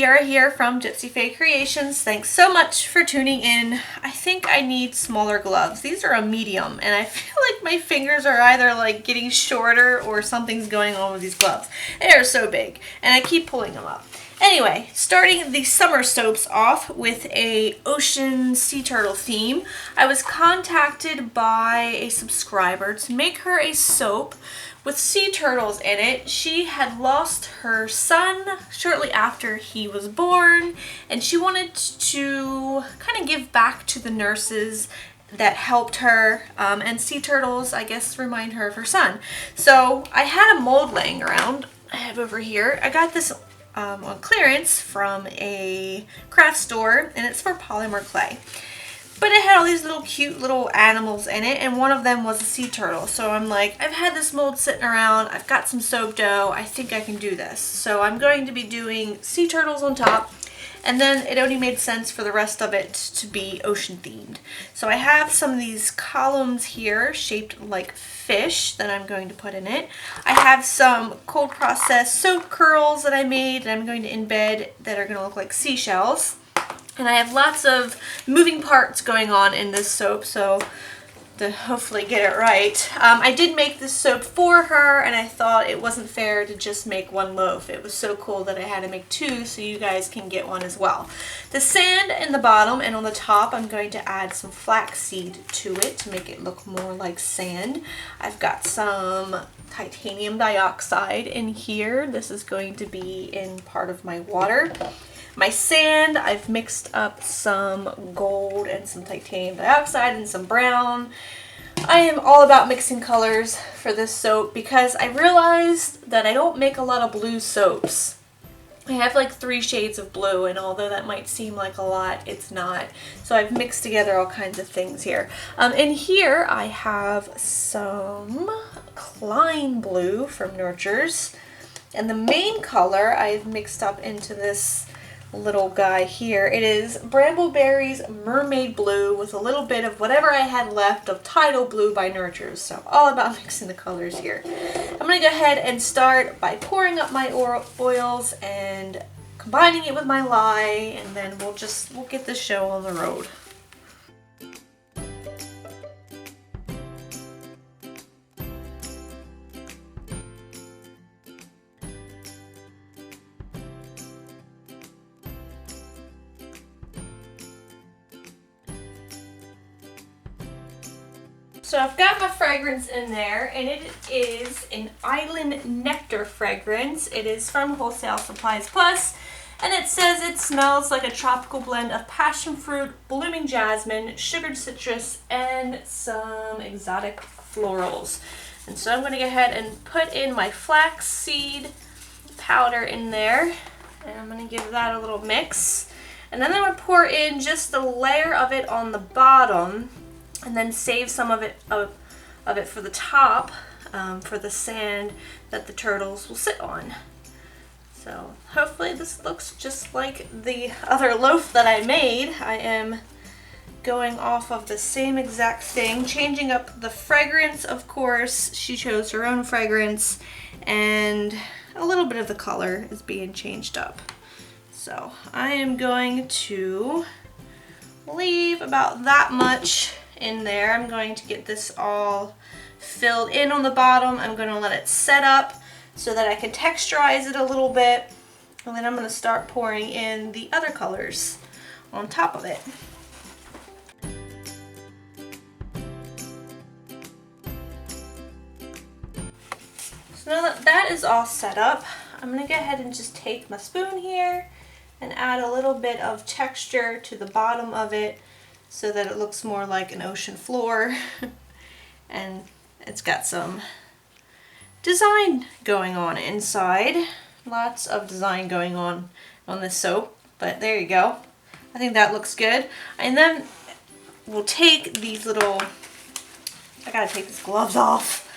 Sierra here from Gypsyfae Creations. Thanks so much for tuning in. I think I need smaller gloves. These are a medium and I feel like my fingers are either like getting shorter or something's going on with these gloves. They are so big and I keep pulling them up. Anyway, starting the summer soaps off with a ocean sea turtle theme. I was contacted by a subscriber to make her a soap with sea turtles in it. She had lost her son shortly after he was born, and she wanted to kind of give back to the nurses that helped her, and sea turtles, I guess, remind her of her son. So I had a mold laying around. I have over here. I got this on clearance from a craft store, and it's for polymer clay. But it had all these little cute little animals in it, and one of them was a sea turtle. So I'm like, I've had this mold sitting around, I've got some soap dough, I think I can do this. So I'm going to be doing sea turtles on top, and then it only made sense for the rest of it to be ocean themed. So I have some of these columns here shaped like fish that I'm going to put in it. I have some cold processed soap curls that I made and I'm going to embed that are going to look like seashells. And I have lots of moving parts going on in this soap, so to hopefully get it right. I did make this soap for her, and I thought it wasn't fair to just make one loaf. It was so cool that I had to make two so you guys can get one as well. The sand in the bottom and on the top, I'm going to add some flaxseed to it to make it look more like sand. I've got some titanium dioxide in here. This is going to be in part of my water. My sand, I've mixed up some gold and some titanium dioxide and some brown. I am all about mixing colors for this soap because I realized that I don't make a lot of blue soaps. I have like 3 shades of blue, and although that might seem like a lot, it's not. So I've mixed together all kinds of things here. In here I have some Klein blue from Nurtures, and the main color I've mixed up into this little guy here. It is Brambleberry's Mermaid Blue with a little bit of whatever I had left of Tidal Blue by Nurtures. So all about mixing the colors here. I'm going to go ahead and start by pouring up my oils and combining it with my lye, and then we'll get this show on the road. So I've got my fragrance in there, and it is an Island Nectar fragrance. It is from Wholesale Supplies Plus, and it says it smells like a tropical blend of passion fruit, blooming jasmine, sugared citrus, and some exotic florals. And so I'm going to go ahead and put in my flaxseed powder in there, and I'm going to give that a little mix. And then I'm going to pour in just a layer of it on the bottom, and then save some of it for the top, for the sand that the turtles will sit on. So hopefully this looks just like the other loaf that I made. I am going off of the same exact thing, changing up the fragrance, of course. She chose her own fragrance, and a little bit of the color is being changed up. So I am going to leave about that much in there. I'm going to get this all filled in on the bottom. I'm going to let it set up so that I can texturize it a little bit, and then I'm going to start pouring in the other colors on top of it. So now that that is all set up, I'm going to go ahead and just take my spoon here and add a little bit of texture to the bottom of it, so that it looks more like an ocean floor. And it's got some design going on inside. Lots of design going on this soap, but there you go. I think that looks good. And then we'll take these little, I gotta take these gloves off.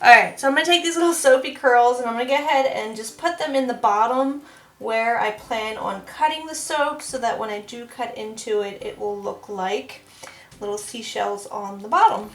Alright, so I'm gonna take these little soapy curls, and I'm gonna go ahead and just put them in the bottom where I plan on cutting the soap, so that when I do cut into it, it will look like little seashells on the bottom.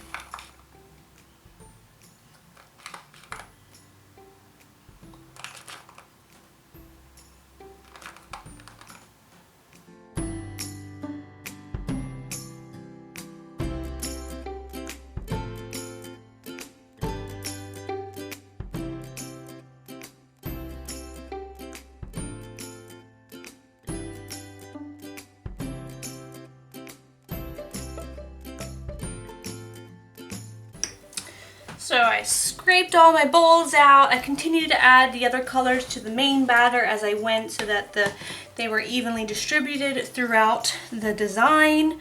So I scraped all my bowls out. I continued to add the other colors to the main batter as I went so that they were evenly distributed throughout the design.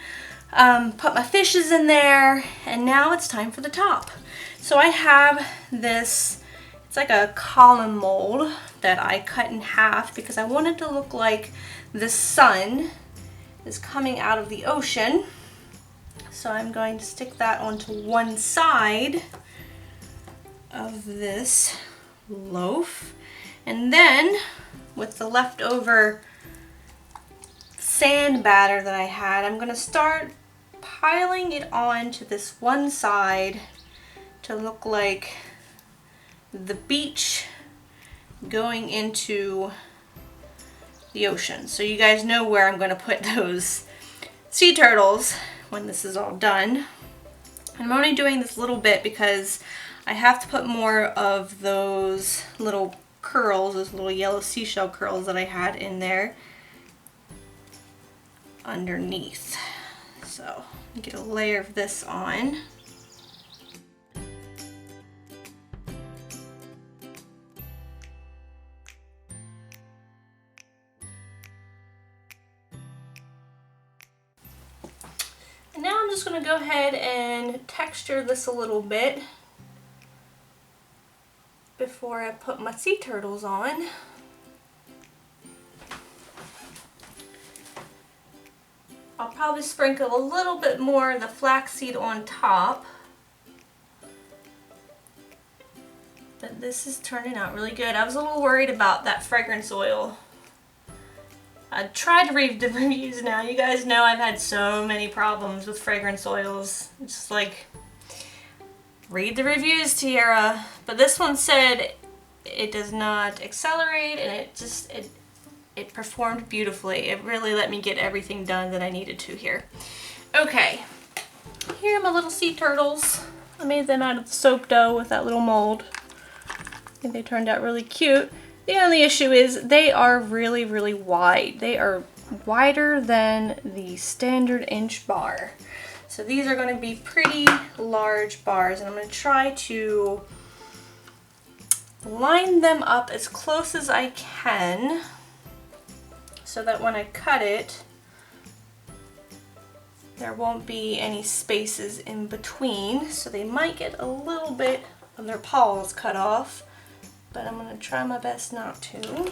Put my fishes in there, and now it's time for the top. So I have this, it's like a column mold that I cut in half because I wanted to look like the sun is coming out of the ocean. So I'm going to stick that onto one side of this loaf, and then with the leftover sand batter that I had, I'm going to start piling it onto this one side to look like the beach going into the ocean. So you guys know where I'm going to put those sea turtles when this is all done. I'm only doing this little bit because I have to put more of those little curls, those little yellow seashell curls that I had in there underneath. So get a layer of this on. And now I'm just going to go ahead and texture this a little bit before I put my sea turtles on. I'll probably sprinkle a little bit more of the flaxseed on top. But this is turning out really good. I was a little worried about that fragrance oil. I tried to read the reviews now. You guys know I've had so many problems with fragrance oils. It's just like, read the reviews, Tiara. But this one said it does not accelerate, and it performed beautifully. It really let me get everything done that I needed to here. Okay, here are my little sea turtles. I made them out of the soap dough with that little mold. I think they turned out really cute. The only issue is they are really, really wide. They are wider than the standard inch bar. So these are going to be pretty large bars, and I'm going to try to line them up as close as I can so that when I cut it, there won't be any spaces in between. So they might get a little bit of their paws cut off, but I'm going to try my best not to.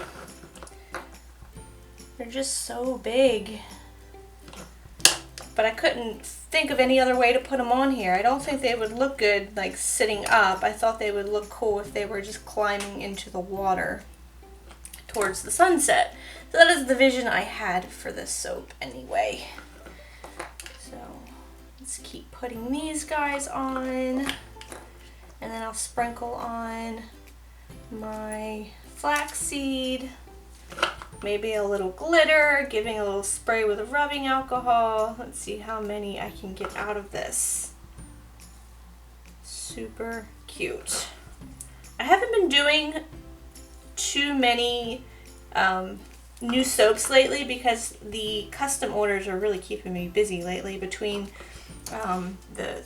They're just so big. But I couldn't think of any other way to put them on here. I don't think they would look good like sitting up. I thought they would look cool if they were just climbing into the water towards the sunset. So that is the vision I had for this soap anyway. So let's keep putting these guys on, and then I'll sprinkle on my flaxseed, maybe a little glitter, giving a little spray with a rubbing alcohol. Let's see how many I can get out of this. Super cute. I haven't been doing too many new soaps lately because the custom orders are really keeping me busy lately, between the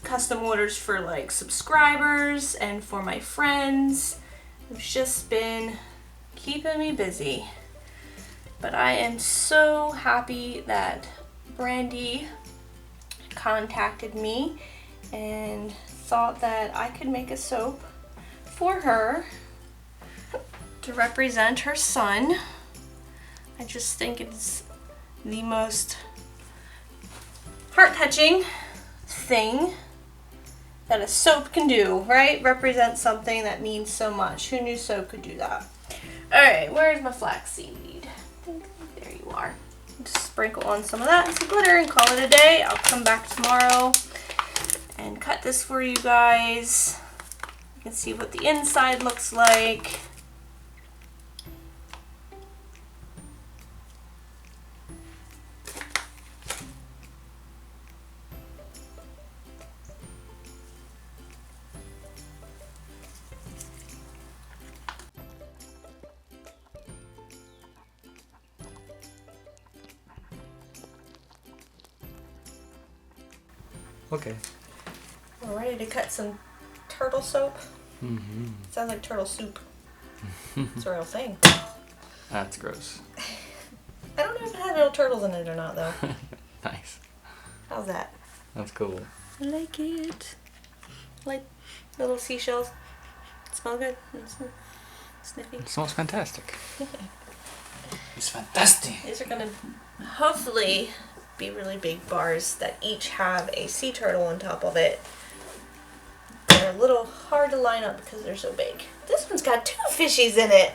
custom orders for like subscribers and for my friends. It's just been keeping me busy. But I am so happy that Brandy contacted me and thought that I could make a soap for her to represent her son. I just think it's the most heart-touching thing that a soap can do, right? Represent something that means so much. Who knew soap could do that? Alright, where's my flaxseed? There you are. Just sprinkle on some of that and some glitter and call it a day. I'll come back tomorrow and cut this for you guys. You can see what the inside looks like. Okay. We're ready to cut some turtle soap. Mm-hmm. Sounds like turtle soup. It's a real thing. That's gross. I don't know if it had little turtles in it or not, though. Nice. How's that? That's cool. I like it. Like little seashells. Smell good. Sniffy. It smells fantastic. It's fantastic. These are going to hopefully be really big bars that each have a sea turtle on top of it. They're a little hard to line up because they're so big. This one's got 2 fishies in it.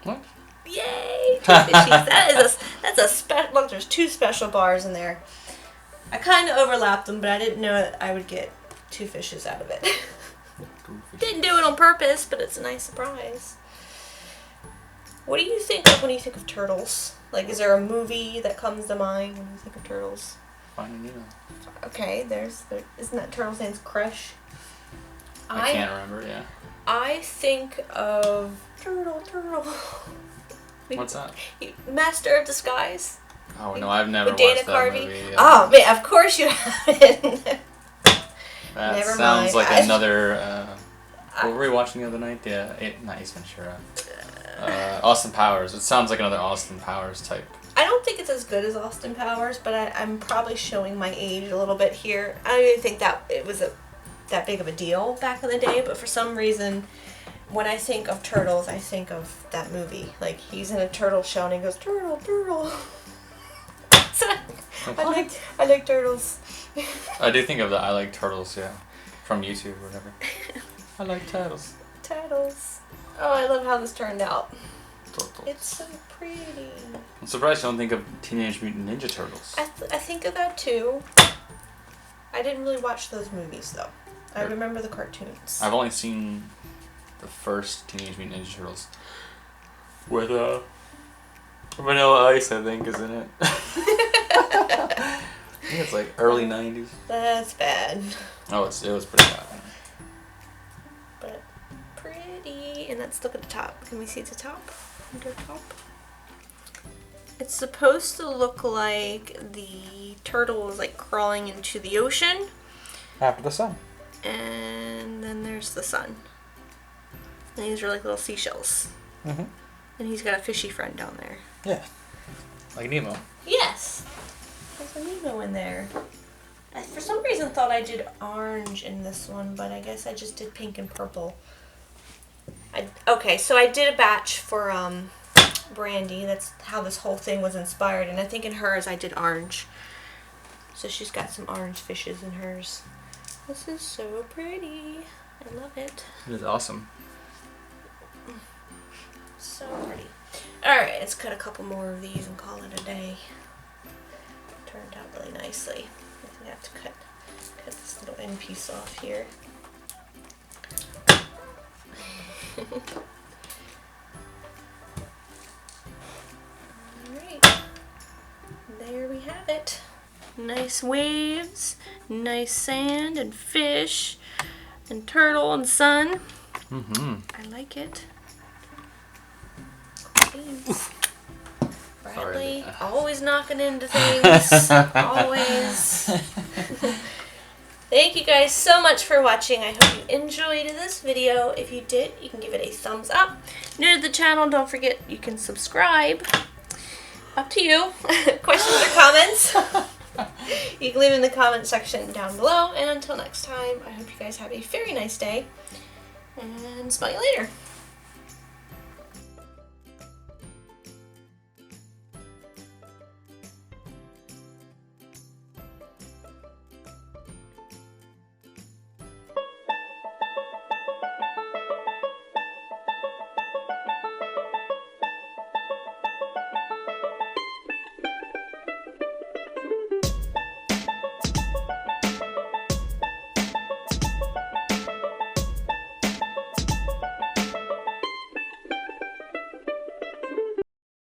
What? Yay! 2 fishies. That's a special. Look, there's 2 special bars in there. I kind of overlapped them, but I didn't know that I would get 2 fishes out of it. Didn't do it on purpose, but it's a nice surprise. What do you think of when you think of turtles? Like, is there a movie that comes to mind when you think of turtles? Finding Nemo. Okay, isn't that turtle's name's Crush? I can't remember, yeah. I think of Turtle. What's that? Master of Disguise. Oh, no, I've never With Dana watched that Carvey. movie. Yeah. Oh, man, of course you haven't. That Never sounds mind. like another... what were we watching the other night? Yeah, not Ace Ventura. Austin Powers. It sounds like another Austin Powers type. I don't think it's as good as Austin Powers, but I'm probably showing my age a little bit here. I don't even think that it was that big of a deal back in the day, but for some reason, when I think of turtles, I think of that movie. Like, he's in a turtle shell and he goes, turtle. So, I like turtles. I do think of that. I like turtles, yeah. From YouTube or whatever. I like turtles. Turtles. Oh, I love how this turned out. Turtles. It's so pretty. I'm surprised you don't think of Teenage Mutant Ninja Turtles. I think of that too. I didn't really watch those movies though. I remember the cartoons. I've only seen the first Teenage Mutant Ninja Turtles. With Vanilla Ice, I think, is in it. I think it's like early 90s. That's bad. Oh, it was pretty bad. But pretty. And let's look at the top. Can we see the top? Under top. It's supposed to look like the turtle is like crawling into the ocean. After the sun. And then there's the sun. And these are like little seashells. Mm-hmm. And he's got a fishy friend down there. Yeah. Like Nemo. Yes. There's a Nemo in there. I, for some reason, thought I did orange in this one, but I guess I just did pink and purple. Okay, so I did a batch for Brandy. That's how this whole thing was inspired. And I think in hers, I did orange. So she's got some orange fishes in hers. This is so pretty. I love it. It is awesome. So pretty. Alright, let's cut a couple more of these and call it a day. Turned out really nicely. I think I have to cut this little end piece off here. Alright. There we have it. Nice waves, nice sand and fish and turtle and sun. Mm-hmm. I like it. Bradley, always knocking into things. Always. Thank you guys so much for watching. I hope you enjoyed this video. If you did, you can give it a thumbs up. New to the channel, don't forget you can subscribe. Up to you. Questions or comments? You can leave in the comment section down below. And until next time, I hope you guys have a very nice day. And smell you later.